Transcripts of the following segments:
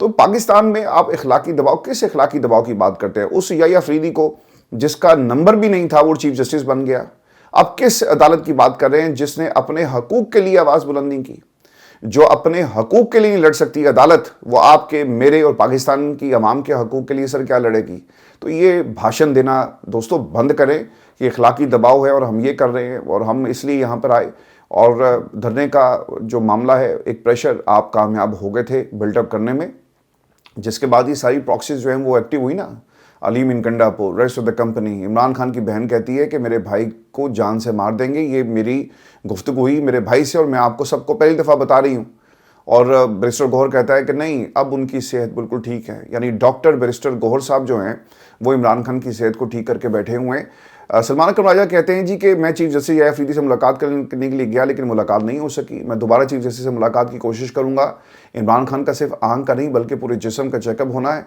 تو پاکستان میں آپ اخلاقی دباؤ، کس اخلاقی دباؤ کی بات کرتے ہیں؟ اس یحییٰ افریدی کو جس کا نمبر بھی نہیں تھا وہ چیف جسٹس بن گیا. اب کس عدالت کی بات کر رہے ہیں جس نے اپنے حقوق کے لیے آواز بلند نہیں کی؟ جو اپنے حقوق کے لیے نہیں لڑ سکتی عدالت، وہ آپ کے، میرے اور پاکستان کی عوام کے حقوق کے لیے سر کیا لڑے گی؟ تو یہ بھاشن دینا دوستو بند کریں کہ اخلاقی دباؤ ہے اور ہم یہ کر رہے ہیں اور ہم اس لیے یہاں پر آئے. اور دھرنے کا جو معاملہ ہے، ایک پریشر آپ کامیاب ہو گئے تھے بلڈ اپ کرنے میں، جس کے بعد یہ ساری پراکسیز جو ہیں وہ ایکٹیو ہوئی نا. علیم انکنڈاپور، rest of the company. Imran Khan کی بہن کہتی ہے کہ میرے بھائی کو جان سے مار دیں گے. یہ میری گفتگو ہوئی میرے بھائی سے اور میں آپ کو سب کو پہلی دفعہ بتا رہی ہوں. اور بیرسٹر گوہر کہتا ہے کہ نہیں، اب ان کی صحت بالکل ٹھیک ہے. یعنی ڈاکٹر بیرسٹر گوہر صاحب جو ہیں وہ عمران خان کی صحت کو ٹھیک کر کے بیٹھے ہوئے ہیں. سلمان اکرم راجہ کہتے ہیں جی کہ میں چیف جسٹس یحییٰ افریدی سے ملاقات کرنے کے لیے گیا لیکن ملاقات نہیں ہو سکی. میں دوبارہ چیف جسٹس سے ملاقات کی کوشش کروں گا. عمران خان کا صرف آنکھ کا نہیں بلکہ پورے جسم کا چیک اپ ہونا ہے.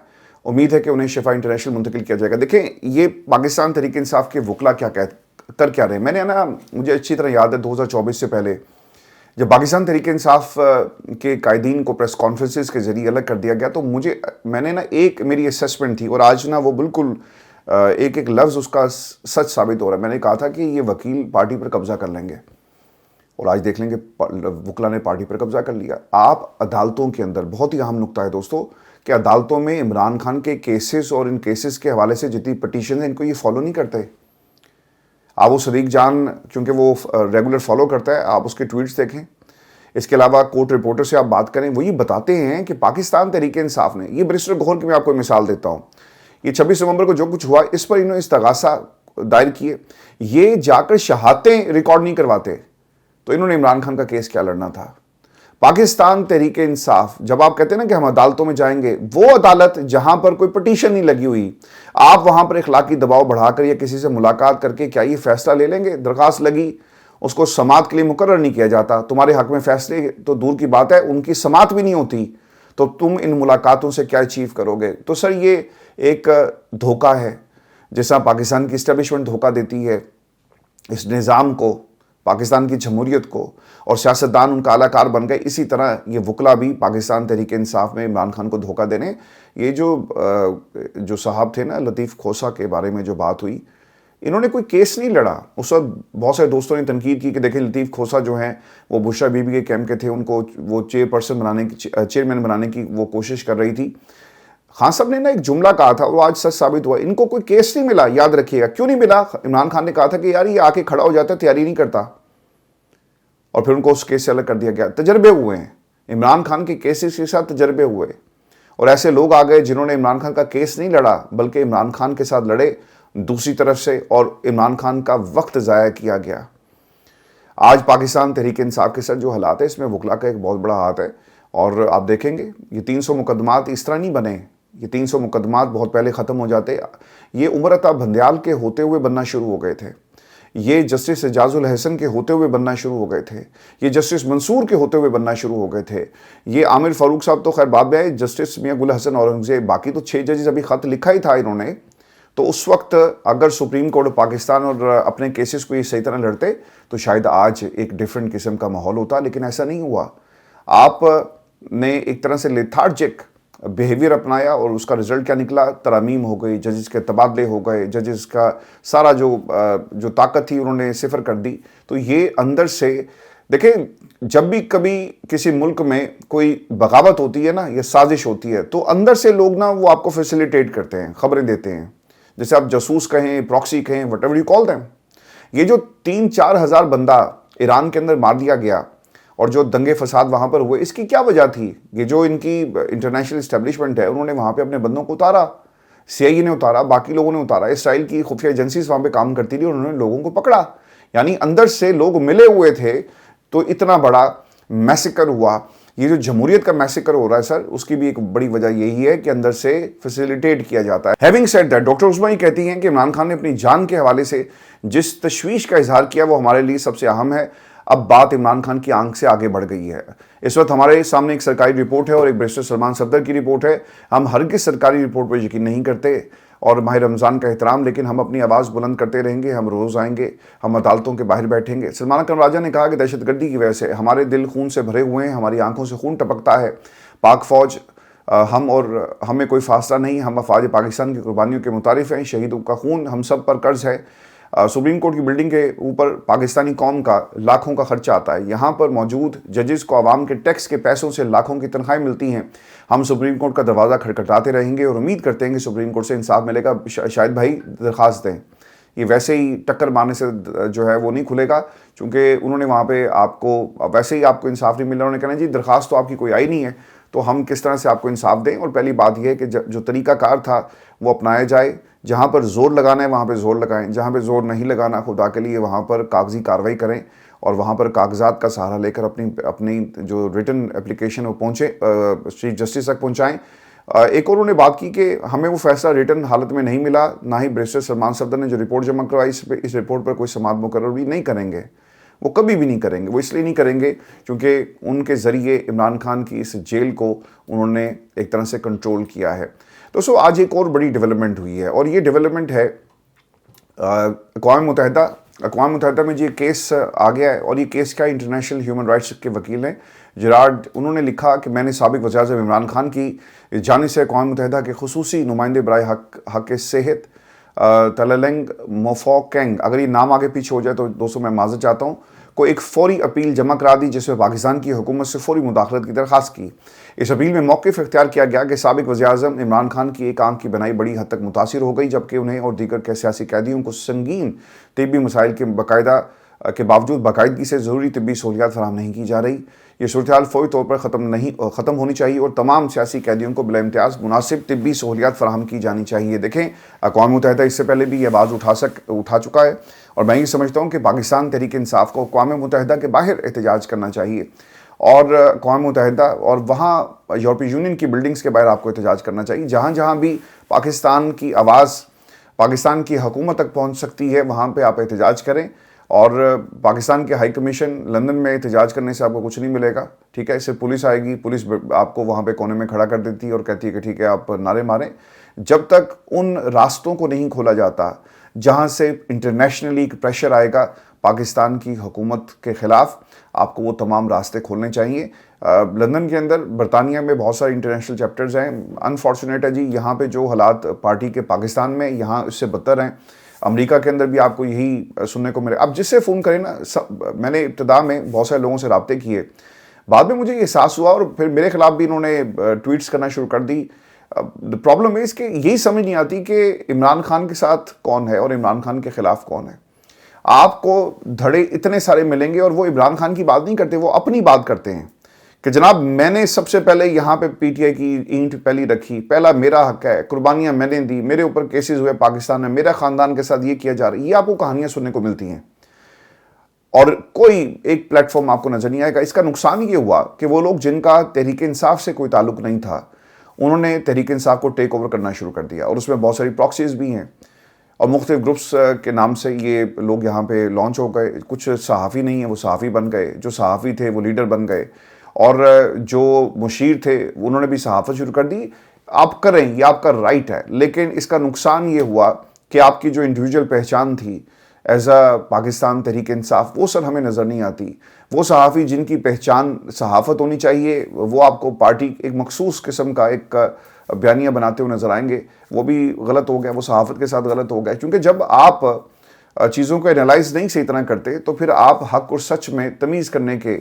امید ہے کہ انہیں شفا انٹرنیشنل منتقل کیا جائے گا. دیکھیں یہ پاکستان تحریک انصاف کے وکلا کیا کر کیا رہے ہیں. میں نے مجھے اچھی طرح یاد ہے 2024 سے پہلے جب پاکستان تحریک انصاف کے قائدین کو پریس کانفرنسز کے ذریعے الگ کر دیا گیا تو میں نے ایک میری اسیسمنٹ تھی اور آج وہ بالکل ایک لفظ اس کا سچ ثابت ہو رہا ہے. میں نے کہا تھا کہ یہ وکیل پارٹی پر قبضہ کر لیں گے اور آج دیکھ لیں گے وکلا نے پارٹی پر قبضہ کر لیا. آپ عدالتوں کے اندر بہت ہی اہم نقطہ ہے دوستو کہ عدالتوں میں عمران خان کے کیسز اور ان کیسز کے حوالے سے جتنی پٹیشن ہیں ان کو یہ فالو نہیں کرتے. آپ وہ صدیق جان چونکہ وہ ریگولر فالو کرتا ہے، آپ اس کے ٹویٹس دیکھیں. اس کے علاوہ کورٹ رپورٹر سے آپ بات کریں، وہ یہ بتاتے ہیں کہ پاکستان تحریک انصاف نے، یہ بیرسٹر گوہر کی میں آپ کو مثال دیتا ہوں، یہ 26 نومبر کو جو کچھ ہوا اس پر انہوں نے استغاثہ دائر کیے. یہ جا کر شہادتیں ریکارڈ نہیں کرواتے تو انہوں نے عمران خان کا کیس کیا لڑنا تھا؟ پاکستان تحریک انصاف، جب آپ کہتے ہیں نا کہ ہم عدالتوں میں جائیں گے، وہ عدالت جہاں پر کوئی پٹیشن نہیں لگی ہوئی، آپ وہاں پر اخلاقی دباؤ بڑھا کر یا کسی سے ملاقات کر کے کیا یہ فیصلہ لے لیں گے؟ درخواست لگی، اس کو سماعت کے لیے مقرر نہیں کیا جاتا، تمہارے حق میں فیصلے تو دور کی بات ہے ان کی سماعت بھی نہیں ہوتی، تو تم ان ملاقاتوں سے کیا اچیو کرو گے؟ تو سر یہ ایک دھوکہ ہے، جیسا پاکستان کی اسٹیبلشمنٹ دھوکہ دیتی ہے اس نظام کو، پاکستان کی جمہوریت کو، اور سیاستدان ان کا اعلی کار بن گئے. اسی طرح یہ وکلا بھی پاکستان تحریک انصاف میں عمران خان کو دھوکہ دینے. یہ جو صاحب تھے نا لطیف کھوسہ کے بارے میں جو بات ہوئی، انہوں نے کوئی کیس نہیں لڑا. اس وقت بہت سارے دوستوں نے تنقید کی کہ دیکھیں لطیف کھوسہ جو ہیں وہ بشرا بی بی کے کیمپ کے تھے، ان کو وہ چیئرمین بنانے کی وہ کوشش کر رہی تھی. خان صاحب نے ایک جملہ کہا تھا وہ آج سچ ثابت ہوا، ان کو کوئی کیس نہیں ملا. یاد رکھیے گا کیوں نہیں ملا؟ عمران خان نے کہا تھا کہ یار یہ آ کے کھڑا ہو جاتا ہے، تیاری نہیں کرتا، اور پھر ان کو اس کیس سے الگ کر دیا گیا. تجربے ہوئے ہیں عمران خان کے کیسز کے ساتھ، تجربے ہوئے، اور ایسے لوگ آ گئے جنہوں نے عمران خان کا کیس نہیں لڑا بلکہ عمران خان کے ساتھ لڑے دوسری طرف سے، اور عمران خان کا وقت ضائع کیا گیا. آج پاکستان تحریک انصاف کے ساتھ جو حالات ہے اس میں وکلا کا ایک بہت بڑا ہاتھ ہے. اور آپ دیکھیں گے یہ 300 مقدمات اس طرح نہیں بنے، یہ 300 مقدمات بہت پہلے ختم ہو جاتے. یہ عمر عطا بھندیال کے ہوتے ہوئے بننا شروع ہو گئے تھے، یہ جسٹس اعجاز الحسن کے ہوتے ہوئے بننا شروع ہو گئے تھے، یہ جسٹس منصور کے ہوتے ہوئے بننا شروع ہو گئے تھے. یہ عامر فاروق صاحب تو خیر بعد میں آئے، جسٹس میاں گل حسن اورنگزیب، باقی تو 6 ججز ابھی خط لکھا ہی تھا انہوں نے. تو اس وقت اگر سپریم کورٹ پاکستان اور اپنے کیسز کو یہ صحیح طرح لڑتے تو شاید آج ایک ڈیفرنٹ قسم کا ماحول ہوتا، لیکن ایسا نہیں ہوا. آپ نے ایک طرح سے لیتھارجک بیہیویئر اپنایا اور اس کا رزلٹ کیا نکلا؟ ترامیم ہو گئی، ججز کے تبادلے ہو گئے، ججز کا سارا جو طاقت تھی انہوں نے صفر کر دی. تو یہ اندر سے دیکھیں، جب بھی کبھی کسی ملک میں کوئی بغاوت ہوتی ہے نا یا سازش ہوتی ہے تو اندر سے لوگ نا وہ آپ کو فیسیلیٹیٹ کرتے ہیں، خبریں دیتے ہیں، جیسے آپ جاسوس کہیں، پراکسی کہیں، what ever you call them. یہ جو 3-4 ہزار بندہ ایران کے اندر مار دیا گیا اور جو دنگے فساد وہاں پر ہوئے، اس کی کیا وجہ تھی؟ یہ جو ان کی انٹرنیشنل اسٹیبلشمنٹ ہے انہوں نے وہاں پہ اپنے بندوں کو اتارا، سی آئی اے نے اتارا، باقی لوگوں نے اتارا، اسرائیل کی خفیہ ایجنسیز وہاں پہ کام کرتی رہی اور انہوں نے لوگوں کو پکڑا. یعنی اندر سے لوگ ملے ہوئے تھے تو اتنا بڑا میسیکر ہوا. یہ جو جمہوریت کا میسیکر ہو رہا ہے سر، اس کی بھی ایک بڑی وجہ یہی ہے کہ اندر سے فیسیلیٹیٹ کیا جاتا ہے. Having said that, doctor Usma یہ کہتی ہیں کہ عمران خان نے اپنی جان کے حوالے سے جس تشویش کا اظہار کیا وہ ہمارے لیے سب سے اہم ہے. اب بات عمران خان کی آنکھ سے آگے بڑھ گئی ہے. اس وقت ہمارے سامنے ایک سرکاری رپورٹ ہے اور ایک بیرسٹر سلمان صفدر کی رپورٹ ہے. ہم ہرگز سرکاری رپورٹ پر یقین نہیں کرتے اور ماہ رمضان کا احترام، لیکن ہم اپنی آواز بلند کرتے رہیں گے. ہم روز آئیں گے، ہم عدالتوں کے باہر بیٹھیں گے. سلمان اکرم راجہ نے کہا کہ دہشت گردی کی وجہ سے ہمارے دل خون سے بھرے ہوئے ہیں، ہماری آنکھوں سے خون ٹپکتا ہے. پاک فوج ہم اور ہمیں کوئی فاصلہ نہیں، ہم افواج پاکستان کی قربانیوں کے متعارف ہیں، شہیدوں کا خون ہم سب پر قرض ہے۔ سپریم کورٹ کی بلڈنگ کے اوپر پاکستانی قوم کا لاکھوں کا خرچہ آتا ہے، یہاں پر موجود ججز کو عوام کے ٹیکس کے پیسوں سے لاکھوں کی تنخواہیں ملتی ہیں۔ ہم سپریم کورٹ کا دروازہ کھٹکھٹاتے رہیں گے اور امید کرتے ہیں کہ سپریم کورٹ سے انصاف ملے گا۔ شاہد بھائی درخواست دیں، یہ ویسے ہی ٹکر مارنے سے جو ہے وہ نہیں کھلے گا، چونکہ انہوں نے وہاں پہ آپ کو ویسے ہی آپ کو انصاف نہیں مل رہا، انہوں نے کہنا جی درخواست تو آپ کی کوئی آئی نہیں ہے، تو ہم کس طرح سے آپ کو انصاف دیں۔ اور پہلی بات یہ ہے کہ جو طریقہ کار تھا وہ اپنایا جائے، جہاں پر زور لگانا ہے وہاں پہ زور لگائیں، جہاں پہ زور نہیں لگانا خدا کے لیے وہاں پر کاغذی کارروائی کریں اور وہاں پر کاغذات کا سہارا لے کر اپنی جو ریٹن اپلیکیشن وہ چیف جسٹس تک پہنچائیں۔ ایک اور انہوں نے بات کی کہ ہمیں وہ فیصلہ ریٹن حالت میں نہیں ملا، نہ ہی بیرسٹر سلمان صفدر نے جو رپورٹ جمع کروائی اس رپورٹ پر کوئی سماعت مقرر بھی نہیں کریں گے، وہ کبھی بھی نہیں کریں گے۔ وہ اس لیے نہیں کریں گے کیونکہ ان کے ذریعے عمران خان کی اس جیل کو انہوں نے ایک طرح سے کنٹرول کیا ہے۔ دوستو آج ایک اور بڑی ڈیولپمنٹ ہوئی ہے اور یہ ڈیولپمنٹ ہے اقوام متحدہ میں جو کیس آ گیا ہے، اور یہ کیس کیا انٹرنیشنل ہیومن رائٹس کے وکیل ہیں جیرارڈ، انہوں نے لکھا کہ میں نے سابق وزیر اعظم عمران خان کی جانب سے اقوام متحدہ کے خصوصی نمائندے برائے حق صحت تلالنگ موفوکنگ، اگر یہ نام آگے پیچھے ہو جائے تو دوستوں میں معذرت چاہتا ہوں، کو ایک فوری اپیل جمع کرا دی جس میں پاکستان کی حکومت سے فوری مداخلت کی درخواست کی۔ اس اپیل میں موقف اختیار کیا گیا کہ سابق وزیر اعظم عمران خان کی ایک آنکھ کی بنائی بڑی حد تک متاثر ہو گئی، جبکہ انہیں اور دیگر کے سیاسی قیدیوں کو سنگین طبی مسائل کے باوجود باقاعدگی سے ضروری طبی سہولیات فراہم نہیں کی جا رہی۔ یہ صورتحال فوری طور پر ختم ہونی چاہیے اور تمام سیاسی قیدیوں کو بلا امتیاز مناسب طبی سہولیات فراہم کی جانی چاہیے۔ دیکھیں اقوام متحدہ اس سے پہلے بھی یہ آواز اٹھا چکا ہے اور میں یہ سمجھتا ہوں کہ پاکستان تحریک انصاف کو اقوام متحدہ کے باہر احتجاج کرنا چاہیے، اور اقوام متحدہ اور وہاں یورپی یونین کی بلڈنگز کے باہر آپ کو احتجاج کرنا چاہیے۔ جہاں جہاں بھی پاکستان کی آواز پاکستان کی حکومت تک پہنچ سکتی ہے وہاں پہ آپ احتجاج کریں، اور پاکستان کے ہائی کمیشن لندن میں احتجاج کرنے سے آپ کو کچھ نہیں ملے گا، ٹھیک ہے؟ اس سے پولیس آئے گی، پولیس آپ کو وہاں پہ کونے میں کھڑا کر دیتی ہے اور کہتی ہے کہ ٹھیک ہے آپ نعرے ماریں۔ جب تک ان راستوں کو نہیں کھولا جاتا جہاں سے انٹرنیشنلی پریشر آئے گا پاکستان کی حکومت کے خلاف، آپ کو وہ تمام راستے کھولنے چاہیے۔ لندن کے اندر برطانیہ میں بہت سارے انٹرنیشنل چیپٹرز ہیں، انفارچونیٹ ہے جی یہاں پہ جو حالات پارٹی کے پاکستان میں یہاں اس سے بدتر ہیں۔ امریکہ کے اندر بھی آپ کو یہی سننے کو ملے۔ اب جس سے فون کریں نا، میں نے ابتدا میں بہت سارے لوگوں سے رابطے کیے، بعد میں مجھے یہ احساس ہوا اور پھر میرے خلاف بھی انہوں نے ٹویٹس کرنا شروع کر دی۔ پرابلم ہے اس کہ یہی سمجھ نہیں آتی کہ عمران خان کے ساتھ کون ہے اور عمران خان کے خلاف کون ہے۔ آپ کو دھڑے اتنے سارے ملیں گے اور وہ عمران خان کی بات نہیں کرتے، وہ اپنی بات کرتے ہیں کہ جناب میں نے سب سے پہلے یہاں پہ پی ٹی آئی کی اینٹ پہلی رکھی، پہلا میرا حق ہے، قربانیاں میں نے دی، میرے اوپر کیسز ہوئے پاکستان میں، میرا خاندان کے ساتھ یہ کیا جا رہا ہے۔ یہ آپ کو کہانیاں سننے کو ملتی ہیں اور کوئی ایک پلیٹ فارم آپ کو نظر نہیں آئے گا۔ اس کا نقصان یہ ہوا کہ وہ لوگ جن کا تحریک انصاف سے کوئی تعلق نہیں تھا انہوں نے تحریک انصاف کو ٹیک اوور کرنا شروع کر دیا، اور اس میں بہت ساری پراکسیز بھی ہیں اور مختلف گروپس کے نام سے یہ لوگ یہاں پہ لانچ ہو گئے۔ کچھ صحافی نہیں ہیں وہ صحافی بن گئے، جو صحافی تھے وہ لیڈر بن گئے، اور جو مشیر تھے انہوں نے بھی صحافت شروع کر دی۔ آپ کریں، یہ آپ کا رائٹ ہے، لیکن اس کا نقصان یہ ہوا کہ آپ کی جو انڈیویجول پہچان تھی ایز اے پاکستان تحریک انصاف، وہ سر ہمیں نظر نہیں آتی۔ وہ صحافی جن کی پہچان صحافت ہونی چاہیے وہ آپ کو پارٹی ایک مخصوص قسم کا ایک بیانیہ بناتے ہوئے نظر آئیں گے، وہ بھی غلط ہو گیا، وہ صحافت کے ساتھ غلط ہو گیا، کیونکہ جب آپ چیزوں کو انالائز نہیں صحیح طرح کرتے تو پھر آپ حق اور سچ میں تمیز کرنے کے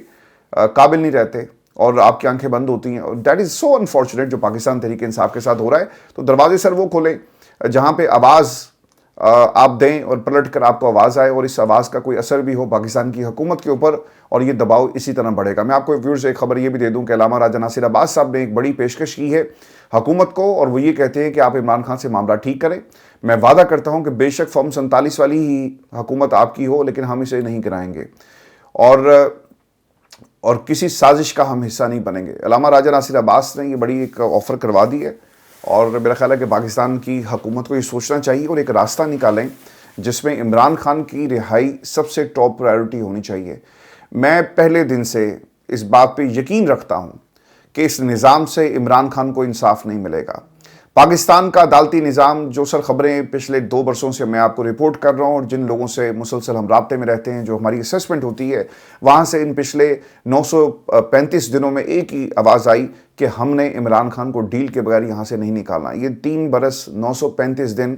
قابل نہیں رہتے اور آپ کی آنکھیں بند ہوتی ہیں، اور دیٹ از سو انفارچونیٹ جو پاکستان تحریک انصاف کے ساتھ ہو رہا ہے۔ تو دروازے سر وہ کھولیں جہاں پہ آواز آپ دیں اور پلٹ کر آپ کو آواز آئے اور اس آواز کا کوئی اثر بھی ہو پاکستان کی حکومت کے اوپر، اور یہ دباؤ اسی طرح بڑھے گا۔ میں آپ کو ویورز ایک خبر یہ بھی دے دوں کہ علامہ راجہ ناصر عباس صاحب نے ایک بڑی پیشکش کی ہے حکومت کو، اور وہ یہ کہتے ہیں کہ آپ عمران خان سے معاملہ ٹھیک کریں۔ میں وعدہ کرتا ہوں کہ بے شک فارم 47 والی ہی حکومت آپ کی ہو، لیکن ہم اسے نہیں کرائیں گے اور کسی سازش کا ہم حصہ نہیں بنیں گے۔ علامہ راجہ ناصر عباس نے یہ بڑی ایک آفر کروا دی ہے، اور میرا خیال ہے کہ پاکستان کی حکومت کو یہ سوچنا چاہیے اور ایک راستہ نکالیں جس میں عمران خان کی رہائی سب سے ٹاپ پرائیورٹی ہونی چاہیے۔ میں پہلے دن سے اس بات پہ یقین رکھتا ہوں کہ اس نظام سے عمران خان کو انصاف نہیں ملے گا۔ پاکستان کا عدالتی نظام، جو سر خبریں پچھلے 2 برسوں سے میں آپ کو رپورٹ کر رہا ہوں اور جن لوگوں سے مسلسل ہم رابطے میں رہتے ہیں، جو ہماری اسیسمنٹ ہوتی ہے، وہاں سے ان پچھلے 935 دنوں میں ایک ہی آواز آئی کہ ہم نے عمران خان کو ڈیل کے بغیر یہاں سے نہیں نکالنا۔ یہ 3 برس 935 دن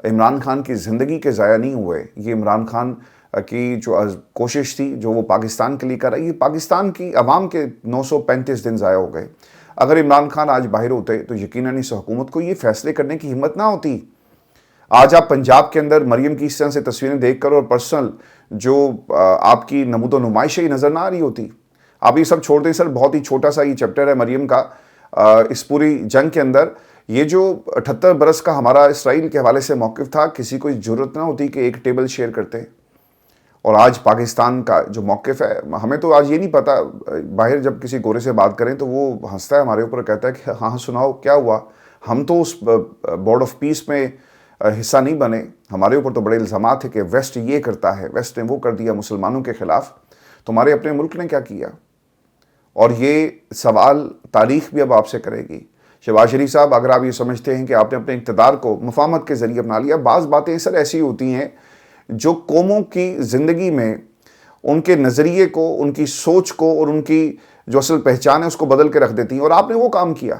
عمران خان کی زندگی کے ضائع نہیں ہوئے۔ یہ عمران خان کی جو کوشش تھی، جو وہ پاکستان کے لیے کر رہا ہے، یہ پاکستان کی عوام کے 935 دن ضائع ہو گئے۔ اگر عمران خان آج باہر ہوتے تو یقیناً اس حکومت کو یہ فیصلے کرنے کی ہمت نہ ہوتی۔ آج آپ پنجاب کے اندر مریم کی اس طرح سے تصویریں دیکھ کر اور پرسنل جو آپ کی نمود و نمائش ہی نظر نہ آ رہی ہوتی۔ آپ یہ سب چھوڑ دیں سر، بہت ہی چھوٹا سا یہ چیپٹر ہے مریم کا اس پوری جنگ کے اندر۔ یہ جو 78 برس کا ہمارا اسرائیل کے حوالے سے موقف تھا، کسی کو ضرورت نہ ہوتی کہ ایک ٹیبل شیئر کرتے۔ اور آج پاکستان کا جو موقف ہے، ہمیں تو آج یہ نہیں پتا، باہر جب کسی گورے سے بات کریں تو وہ ہنستا ہے ہمارے اوپر، کہتا ہے کہ ہاں سناؤ کیا ہوا۔ ہم تو اس بورڈ آف پیس میں حصہ نہیں بنے، ہمارے اوپر تو بڑے الزامات ہیں کہ ویسٹ یہ کرتا ہے، ویسٹ نے وہ کر دیا مسلمانوں کے خلاف۔ تمہارے اپنے ملک نے کیا کیا؟ اور یہ سوال تاریخ بھی اب آپ سے کرے گی۔ شہباز شریف صاحب، اگر آپ یہ سمجھتے ہیں کہ آپ نے اپنے اقتدار کو مفاہمت کے ذریعے اپنا لیا، بعض باتیں سر ایسی ہوتی ہیں جو قوموں کی زندگی میں ان کے نظریے کو، ان کی سوچ کو اور ان کی جو اصل پہچان ہے اس کو بدل کے رکھ دیتی ہیں، اور آپ نے وہ کام کیا۔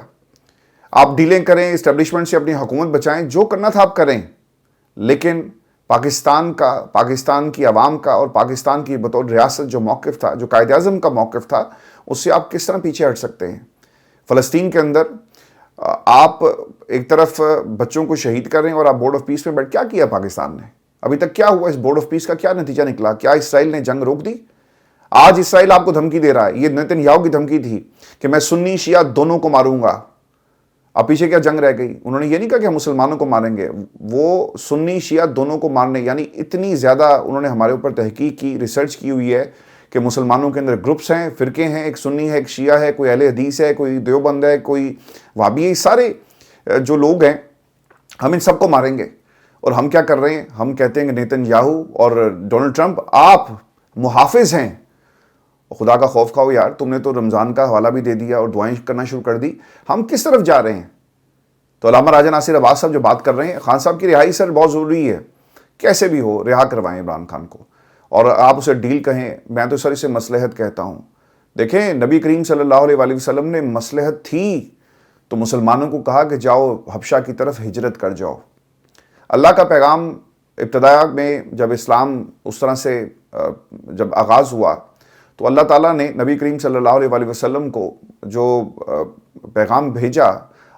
آپ ڈیلیں کریں، اسٹیبلشمنٹ سے اپنی حکومت بچائیں، جو کرنا تھا آپ کریں، لیکن پاکستان کی عوام کا اور پاکستان کی بطور ریاست جو موقف تھا، جو قائد اعظم کا موقف تھا، اس سے آپ کس طرح پیچھے ہٹ سکتے ہیں؟ فلسطین کے اندر آپ ایک طرف بچوں کو شہید کر رہے ہیں اور آپ بورڈ آف پیس میں بیٹھ، کیا کیا پاکستان نے؟ ابھی تک کیا ہوا؟ اس بورڈ آف پیس کا کیا نتیجہ نکلا؟ کیا اسرائیل نے جنگ روک دی؟ آج اسرائیل آپ کو دھمکی دے رہا ہے، یہ نیتن یاہو کی دھمکی تھی کہ میں سنی شیعہ دونوں کو ماروں گا۔ اب پیچھے کیا جنگ رہ گئی؟ انہوں نے یہ نہیں کہا کہ ہم مسلمانوں کو ماریں گے، وہ سنی شیعہ دونوں کو مارنے، یعنی اتنی زیادہ انہوں نے ہمارے اوپر تحقیق کی، ریسرچ کی ہوئی ہے کہ مسلمانوں کے اندر گروپس ہیں، فرقے ہیں، ایک سنی ہے، ایک شیعہ ہے، کوئی اہل حدیث ہے، کوئی دیوبند ہے، کوئی وہابی ہے، سارے جو لوگ ہیں ہم ان سب کو ماریں گے۔ اور ہم کیا کر رہے ہیں؟ ہم کہتے ہیں کہ نیتن یاہو اور ڈونلڈ ٹرمپ آپ محافظ ہیں۔ خدا کا خوف کھاؤ یار، تم نے تو رمضان کا حوالہ بھی دے دیا اور دعائیں کرنا شروع کر دی۔ ہم کس طرف جا رہے ہیں؟ تو علامہ راجہ ناصر عباس صاحب جو بات کر رہے ہیں، خان صاحب کی رہائی سر بہت ضروری ہے، کیسے بھی ہو رہا کروائیں عمران خان کو، اور آپ اسے ڈیل کہیں، میں تو سر اسے مصلحت کہتا ہوں۔ دیکھیں، نبی کریم صلی اللہ علیہ وسلم نے مصلحت تھی تو مسلمانوں کو کہا کہ جاؤ حبشہ کی طرف ہجرت کر جاؤ۔ اللہ کا پیغام ابتدا میں جب اسلام اس طرح سے جب آغاز ہوا تو اللہ تعالیٰ نے نبی کریم صلی اللہ علیہ وسلم کو جو پیغام بھیجا،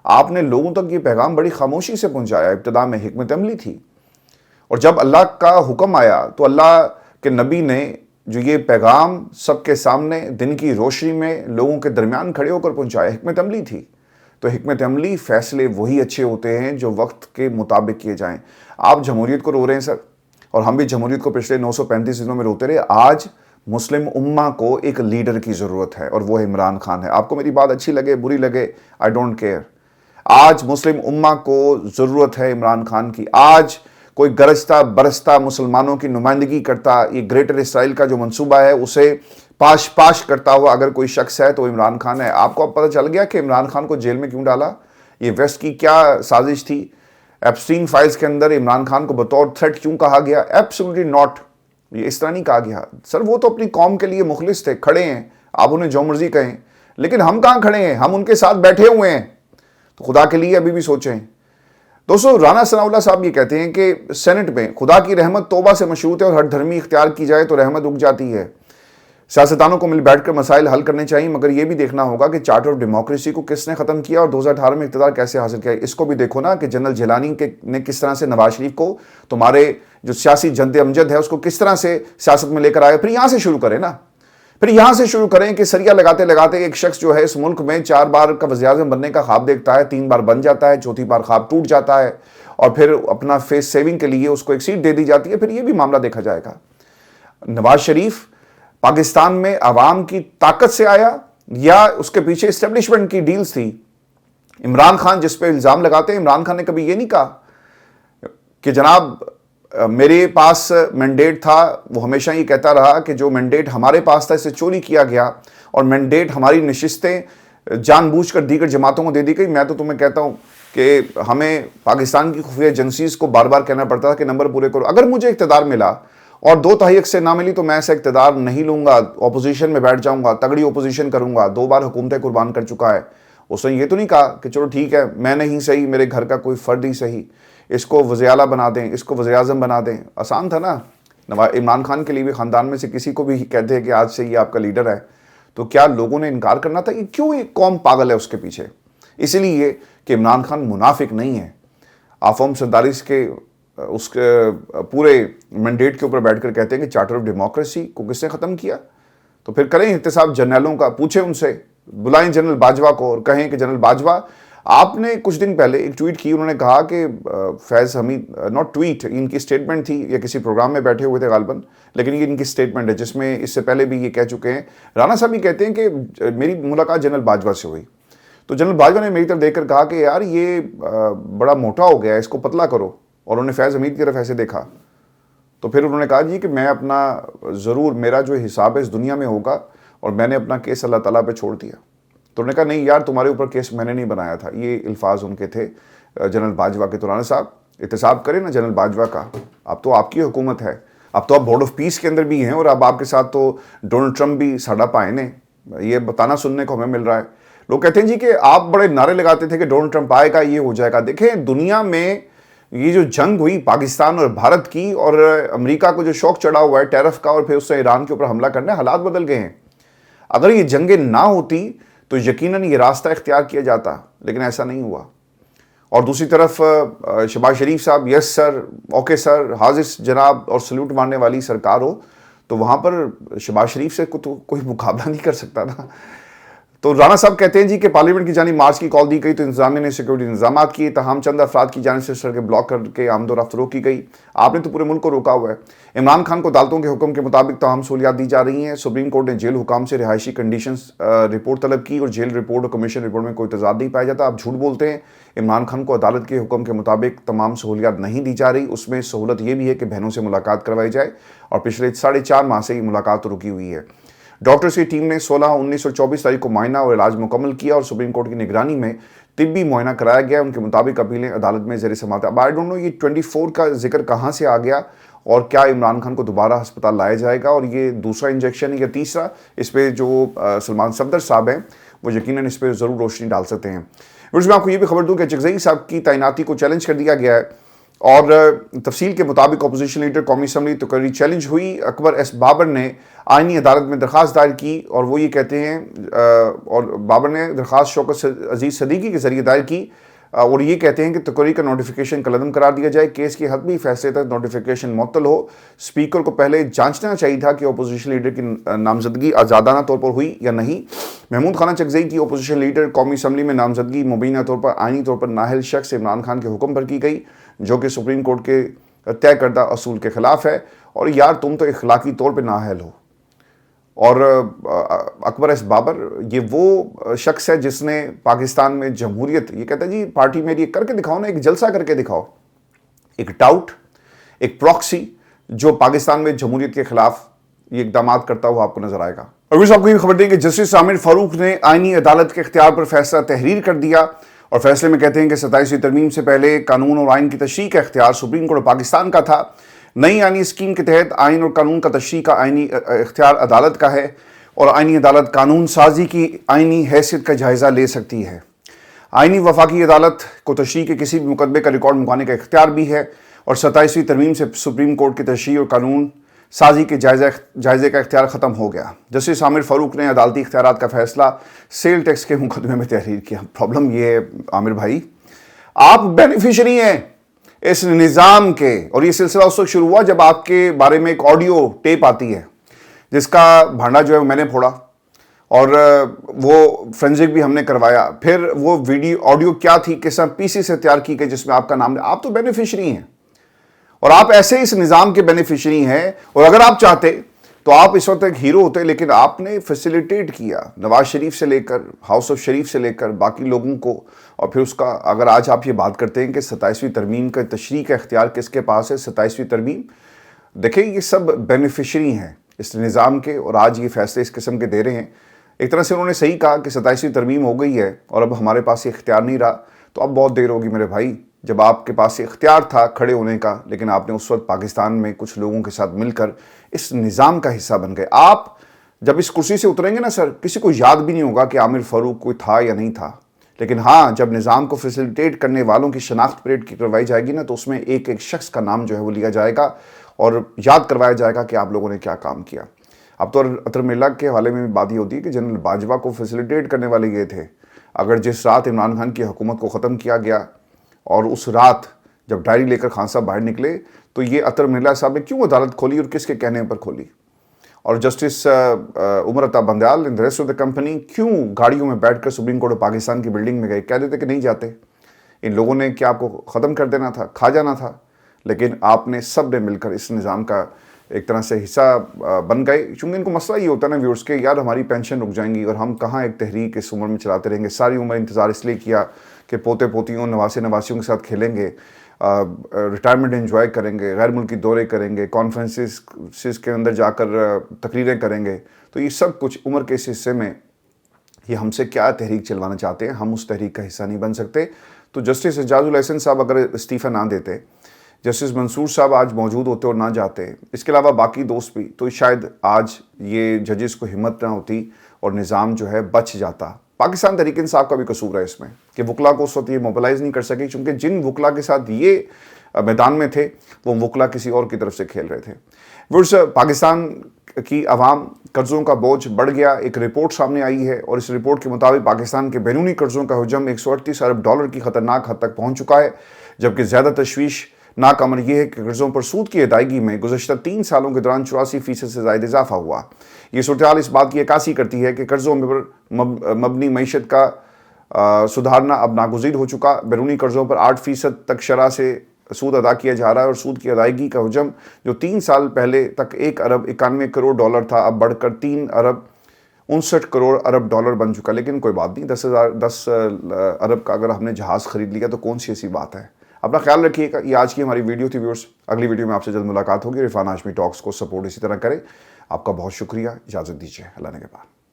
آپ نے لوگوں تک یہ پیغام بڑی خاموشی سے پہنچایا۔ ابتدا میں حکمت عملی تھی، اور جب اللہ کا حکم آیا تو اللہ کے نبی نے جو یہ پیغام سب کے سامنے دن کی روشنی میں لوگوں کے درمیان کھڑے ہو کر پہنچایا، حکمت عملی تھی۔ تو حکمت عملی فیصلے وہی اچھے ہوتے ہیں جو وقت کے مطابق کیے جائیں۔ آپ جمہوریت کو رو رہے ہیں سر، اور ہم بھی جمہوریت کو پچھلے 935 دنوں میں روتے رہے۔ آج مسلم امہ کو ایک لیڈر کی ضرورت ہے، اور وہ عمران خان ہے۔ آپ کو میری بات اچھی لگے بری لگے، آئی ڈونٹ کیئر، آج مسلم امہ کو ضرورت ہے عمران خان کی۔ آج کوئی گرجتا برستا مسلمانوں کی نمائندگی کرتا، یہ گریٹر اسرائیل کا جو منصوبہ ہے اسے پاش کرتا ہوا اگر کوئی شخص ہے تو عمران خان ہے۔ آپ کو اب پتہ چل گیا کہ عمران خان کو جیل میں کیوں ڈالا؟ یہ ویسٹ کی کیا سازش تھی؟ ایپسٹین فائلز کے اندر عمران خان کو بطور تھریٹ کیوں کہا گیا؟ ایبسولوٹلی ناٹ، یہ اس طرح نہیں کہا گیا۔ سر وہ تو اپنی قوم کے لیے مخلص تھے، کھڑے ہیں، آپ انہیں جو مرضی کہیں، لیکن ہم کہاں کھڑے ہیں؟ ہم ان کے ساتھ بیٹھے ہوئے ہیں، تو خدا کے لیے ابھی بھی سوچیں۔ دوستو، رانا ثناء اللہ صاحب یہ کہتے ہیں کہ سینٹ میں خدا کی رحمت توبہ سے مشروط ہے، اور ہر دھرمی اختیار کی جائے تو رحمت رک جاتی ہے۔ سیاستدانوں کو مل بیٹھ کر مسائل حل کرنے چاہیے، مگر یہ بھی دیکھنا ہوگا کہ چارٹر آف ڈیموکریسی کو کس نے ختم کیا اور 2018 میں اقتدار کیسے حاصل کیا۔ اس کو بھی دیکھو نا کہ جنرل جیلانی نے کس طرح سے نواز شریف کو، تمہارے جو سیاسی جد امجد ہے اس کو کس طرح سے سیاست میں لے کر آئے۔ پھر یہاں سے شروع کریں نا، پھر یہاں سے شروع کریں کہ سریا لگاتے لگاتے ایک شخص جو ہے اس ملک میں 4 بار کا وزیر اعظم بننے کا خواب دیکھتا ہے، 3 بار بن جاتا ہے، چوتھی بار خواب ٹوٹ جاتا ہے، اور پھر اپنا فیس سیونگ کے لیے اس کو ایک سیٹ دے دی جاتی ہے۔ پھر یہ بھی معاملہ دیکھا جائے گا۔ نواز شریف پاکستان میں عوام کی طاقت سے آیا یا اس کے پیچھے اسٹیبلشمنٹ کی ڈیلز تھی؟ عمران خان جس پہ الزام لگاتے ہیں، عمران خان نے کبھی یہ نہیں کہا کہ جناب میرے پاس مینڈیٹ تھا۔ وہ ہمیشہ یہ کہتا رہا کہ جو مینڈیٹ ہمارے پاس تھا اسے چوری کیا گیا، اور مینڈیٹ ہماری نشستیں جان بوجھ کر دیگر جماعتوں کو دے دی گئی۔ میں تو تمہیں کہتا ہوں کہ ہمیں پاکستان کی خفیہ ایجنسیز کو بار بار کہنا پڑتا تھا کہ نمبر پورے کرو. اگر مجھے اقتدار ملا اور 2/3 سے نہ ملی تو میں ایسا اقتدار نہیں لوں گا, اپوزیشن میں بیٹھ جاؤں گا, تگڑی اپوزیشن کروں گا. 2 بار حکومتیں قربان کر چکا ہے. اس نے یہ تو نہیں کہا کہ چلو ٹھیک ہے میں نہیں صحیح, میرے گھر کا کوئی فرد ہی صحیح, اس کو وزیر اعلیٰ بنا دیں, اس کو وزیر اعظم بنا دیں. آسان تھا نا. عمران خان کے لیے بھی خاندان میں سے کسی کو بھی کہتے ہیں کہ آج سے یہ آپ کا لیڈر ہے, تو کیا لوگوں نے انکار کرنا تھا؟ کیوں یہ قوم پاگل ہے اس کے پیچھے؟ اسی لیے کہ عمران خان منافق نہیں ہے. آفم سرداریس کے اس کے پورے مینڈیٹ کے اوپر بیٹھ کر کہتے ہیں کہ چارٹر آف ڈیموکریسی کو کس نے ختم کیا؟ تو پھر کریں احتساب جرنیلوں کا, پوچھیں ان سے, بلائیں جنرل باجوہ کو اور کہیں کہ جنرل باجوہ آپ نے کچھ دن پہلے ایک ٹویٹ کی, انہوں نے کہا کہ فیض حمید, ناٹ ٹویٹ, ان کی سٹیٹمنٹ تھی یا کسی پروگرام میں بیٹھے ہوئے تھے غالباً, لیکن یہ ان کی سٹیٹمنٹ ہے جس میں اس سے پہلے بھی یہ کہہ چکے ہیں. رانا صاحب یہ کہتے ہیں کہ میری ملاقات جنرل باجوہ سے ہوئی, تو جنرل باجوہ نے میری طرف دیکھ کر کہا کہ یار یہ بڑا موٹا ہو گیا ہے, اس کو پتلا کرو, اور انہوں نے فیض حمید کی طرف ایسے دیکھا. تو پھر انہوں نے کہا جی کہ میں اپنا ضرور, میرا جو حساب ہے اس دنیا میں ہوگا, اور میں نے اپنا کیس اللہ تعالیٰ پہ چھوڑ دیا. تو انہوں نے کہا نہیں یار تمہارے اوپر کیس میں نے نہیں بنایا تھا. یہ الفاظ ان کے تھے جنرل باجوہ کے. تو رانا صاحب احتساب کریں نا جنرل باجوہ کا, اب تو آپ کی حکومت ہے, اب تو آپ بورڈ آف پیس کے اندر بھی ہیں, اور اب آپ کے ساتھ تو ڈونلڈ ٹرمپ بھی ساڑھا پائے نے. یہ بتانا سننے کو ہمیں مل رہا ہے. لوگ کہتے ہیں جی کہ آپ بڑے نعرے لگاتے تھے کہ ڈونلڈ ٹرمپ آئے گا, یہ ہو جائے گا. دیکھیں دنیا میں یہ جو جنگ ہوئی پاکستان اور بھارت کی, اور امریکہ کو جو شوق چڑھا ہوا ہے ٹیرف کا, اور پھر اس سے ایران کے اوپر حملہ کرنا ہے, حالات بدل گئے ہیں. اگر یہ جنگیں نہ ہوتی تو یقیناً یہ راستہ اختیار کیا جاتا, لیکن ایسا نہیں ہوا. اور دوسری طرف شہباز شریف صاحب, یس سر, اوکے سر, حاضر جناب, اور سلیوٹ مارنے والی سرکار ہو, تو وہاں پر شہباز شریف سے تو کوئی مقابلہ نہیں کر سکتا نا. تو رانا صاحب کہتے ہیں جی کہ پارلیمنٹ کی جانب مارچ کی کال دی گئی تو انتظامیہ نے سیکورٹی انتظامات کیے, تاہم چند افراد کی جانب سے سڑکیں بلاک کر کے آمد و رفت روکی گئی. آپ نے تو پورے ملک کو روکا ہوا ہے. عمران خان کو عدالتوں کے حکم کے مطابق تمام سہولیات دی جا رہی ہیں. سپریم کورٹ نے جیل حکام سے رہائشی کنڈیشنز رپورٹ طلب کی, اور جیل رپورٹ اور کمیشن رپورٹ میں کوئی تضاد نہیں پایا جاتا. آپ جھوٹ بولتے ہیں. عمران خان کو عدالت کے حکم کے مطابق تمام سہولیات نہیں دی جا رہی. اس میں سہولت یہ بھی ہے کہ بہنوں سے ملاقات کروائی جائے, اور پچھلے 4.5 ماہ سے یہ ملاقات رکی ہوئی ہے. ڈاکٹرز کی ٹیم نے 16, 19 اور 24 تاریخ کو معائنہ اور علاج مکمل کیا, اور سپریم کورٹ کی نگرانی میں طبی معائنہ کرایا گیا. ان کے مطابق اپیلیں عدالت میں زیر سماعت. اب آئی ڈونٹ نو یہ 24 کا ذکر کہاں سے آ گیا, اور کیا عمران خان کو دوبارہ ہسپتال لایا جائے گا, اور یہ دوسرا انجیکشن یا تیسرا, اس پہ جو سلمان صفدر صاحب ہیں وہ یقیناً اس پہ ضرور روشنی ڈال سکتے ہیں. میں آپ کو یہ بھی خبر دوں کہ چغزئی صاحب کی تعیناتی کو چیلنج کر دیا گیا ہے, اور تفصیل کے مطابق اپوزیشن لیڈر قومی اسمبلی تقرری چیلنج ہوئی. اکبر ایس بابر نے آئینی عدالت میں درخواست دائر کی, اور وہ یہ کہتے ہیں, اور بابر نے درخواست شوکت عزیز صدیقی کے ذریعے دائر کی, اور یہ کہتے ہیں کہ تقرری کا نوٹیفیکیشن کالعدم قرار دیا جائے. کیس کے حتمی فیصلے تک نوٹیفیکیشن معطل ہو. اسپیکر کو پہلے جانچنا چاہیے تھا کہ اپوزیشن لیڈر کی نامزدگی آزادانہ طور پر ہوئی یا نہیں. محمود خانہ چغزئی کی اپوزیشن لیڈر قومی اسمبلی میں نامزدگی مبینہ طور پر آئینی طور پر نااہل شخص عمران خان کے حکم پر کی گئی, جو کہ سپریم کورٹ کے طے کردہ اصول کے خلاف ہے. اور یار تم تو اخلاقی طور پہ نااہل ہو. اور اکبر ایس بابر یہ وہ شخص ہے جس نے پاکستان میں جمہوریت, یہ کہتا ہے جی پارٹی میری کر کے دکھاؤ نا, ایک جلسہ کر کے دکھاؤ, ایک ٹاؤٹ, ایک پراکسی جو پاکستان میں جمہوریت کے خلاف یہ اقدامات کرتا ہوا آپ کو نظر آئے گا. اور صاحب کو یہ خبر دیں کہ جسٹس عامر فاروق نے آئینی عدالت کے اختیار پر فیصلہ تحریر کر دیا, اور فیصلے میں کہتے ہیں کہ 27ویں ترمیم سے پہلے قانون اور آئین کی تشریح کا اختیار سپریم کورٹ پاکستان کا تھا. نئی آئینی اسکیم کے تحت آئین اور قانون کا تشریح کا آئینی اختیار عدالت کا ہے, اور آئینی عدالت قانون سازی کی آئینی حیثیت کا جائزہ لے سکتی ہے. آئینی وفاقی عدالت کو تشریح کے کسی بھی مقدمے کا ریکارڈ منگوانے کا اختیار بھی ہے, اور 27ویں ترمیم سے سپریم کورٹ کی تشریح اور قانون سازی کے جائزے کا اختیار ختم ہو گیا. جسٹس عامر فاروق نے عدالتی اختیارات کا فیصلہ سیل ٹیکس کے مقدمے میں تحریر کیا. پرابلم یہ ہے عامر بھائی, آپ بینیفیشری ہیں اس نظام کے, اور یہ سلسلہ اس وقت شروع ہوا جب آپ کے بارے میں ایک آڈیو ٹیپ آتی ہے جس کا بھانڈا جو ہے میں نے پھوڑا, اور وہ فرینزک بھی ہم نے کروایا. پھر وہ آڈیو کیا تھی, کس طرح پی سی سے تیار کی گئی جس میں آپ کا نام, آپ تو بینیفیشری ہیں, اور آپ ایسے اس نظام کے بینیفیشری ہیں. اور اگر آپ چاہتے تو آپ اس وقت ایک ہیرو ہوتے, لیکن آپ نے فیسیلیٹیٹ کیا نواز شریف سے لے کر, ہاؤس آف شریف سے لے کر باقی لوگوں کو. اور پھر اس کا اگر آج آپ یہ بات کرتے ہیں کہ 27ویں ترمیم کا تشریح کا اختیار کس کے پاس ہے, 27ویں ترمیم, دیکھیں یہ سب بینیفیشری ہیں اس نظام کے, اور آج یہ فیصلے اس قسم کے دے رہے ہیں. ایک طرح سے انہوں نے صحیح کہا کہ 27ویں ترمیم ہو گئی ہے اور اب ہمارے پاس یہ اختیار نہیں رہا, تو اب بہت دیر ہوگی میرے بھائی، جب آپ کے پاس اختیار تھا کھڑے ہونے کا، لیکن آپ نے اس وقت پاکستان میں کچھ لوگوں کے ساتھ مل کر اس نظام کا حصہ بن گئے۔ آپ جب اس کرسی سے اتریں گے نا سر، کسی کو یاد بھی نہیں ہوگا کہ عامر فاروق کوئی تھا یا نہیں تھا، لیکن ہاں جب نظام کو فیسیلیٹیٹ کرنے والوں کی شناخت پریڈ کی کروائی جائے گی نا، تو اس میں ایک ایک شخص کا نام جو ہے وہ لیا جائے گا اور یاد کروایا جائے گا کہ آپ لوگوں نے کیا کام کیا۔ اب تو اطہر ملا کے حوالے میں بھی بات یہ ہوتی ہے کہ جنرل باجوہ کو فیسیلیٹیٹ کرنے والے یہ تھے۔ اگر جس رات عمران خان کی حکومت کو ختم کیا گیا اور اس رات جب ڈائری لے کر خان صاحب باہر نکلے، تو یہ اطہر ملا صاحب نے کیوں عدالت کھولی اور کس کے کہنے پر کھولی؟ اور justice Umar Ata Bandial and the rest of the company کیوں گاڑیوں میں بیٹھ کر سپریم کورٹ آف پاکستان کی بلڈنگ میں گئے؟ کہہ دیتے کہ نہیں جاتے، ان لوگوں نے کیا آپ کو ختم کر دینا تھا، کھا جانا تھا، لیکن آپ نے سب نے مل کر اس نظام کا ایک طرح سے حصہ بن گئے۔ چونکہ ان کو مسئلہ یہ ہوتا ہے نا ویورز کے، یار ہماری پینشن رک جائیں گی اور ہم کہاں ایک تحریک اس عمر میں چلاتے رہیں گے، ساری عمر انتظار اس لیے کیا کہ پوتے پوتیوں نواسے نواسیوں کے ساتھ کھیلیں گے، ریٹائرمنٹ انجوائے کریں گے، غیر ملکی دورے کریں گے، کانفرنسز کے اندر جا کر تقریریں کریں گے، تو یہ سب کچھ عمر کے اس حصے میں یہ ہم سے کیا تحریک چلوانا چاہتے ہیں، ہم اس تحریک کا حصہ نہیں بن سکتے۔ تو جسٹس اعجاز الاحسن صاحب اگر استعفیٰ نہ دیتے، جسٹس منصور صاحب آج موجود ہوتے اور نہ جاتے، اس کے علاوہ باقی دوست بھی، تو شاید آج یہ ججز کو ہمت نہ ہوتی اور نظام جو ہے بچ جاتا۔ پاکستان تحریک انصاف کا بھی قصور ہے اس میں کہ وکلا کو اس وقت یہ موبلائز نہیں کر سکے، چونکہ جن وکلا کے ساتھ یہ میدان میں تھے وہ وکلا کسی اور کی طرف سے کھیل رہے تھے۔ ورس پاکستان کی عوام قرضوں کا بوجھ بڑھ گیا، ایک رپورٹ سامنے آئی ہے اور اس رپورٹ کے مطابق پاکستان کے بیرونی قرضوں کا حجم 138 ارب ڈالر کی خطرناک حد تک پہنچ چکا ہے، جبکہ زیادہ تشویش ناک امر یہ ہے کہ قرضوں پر سود کی ادائیگی میں گزشتہ 3 سالوں کے دوران 84% سے زائد اضافہ ہوا۔ یہ صورتحال اس بات کی عکاسی کرتی ہے کہ قرضوں پر مبنی معیشت کا سدھارنا اب ناگزیر ہو چکا۔ بیرونی قرضوں پر 8% تک شرح سے سود ادا کیا جا رہا ہے اور سود کی ادائیگی کا حجم جو 3 سال پہلے تک 1 ارب 91 کروڑ ڈالر تھا، اب بڑھ کر 3 ارب 59 کروڑ ارب ڈالر بن چکا۔ لیکن کوئی بات نہیں، 10 ارب کا اگر ہم نے جہاز خرید لیا تو کون سی ایسی بات ہے۔ اپنا خیال رکھیے گا۔ یہ آج کی ہماری ویڈیو تھی ویورز، اگلی ویڈیو میں آپ سے جلد ملاقات ہوگی۔ عرفان ہاشمی ٹاکس کو سپورٹ اسی طرح کریں۔ آپ کا بہت شکریہ، اجازت دیجیے، اللہ نگہبان۔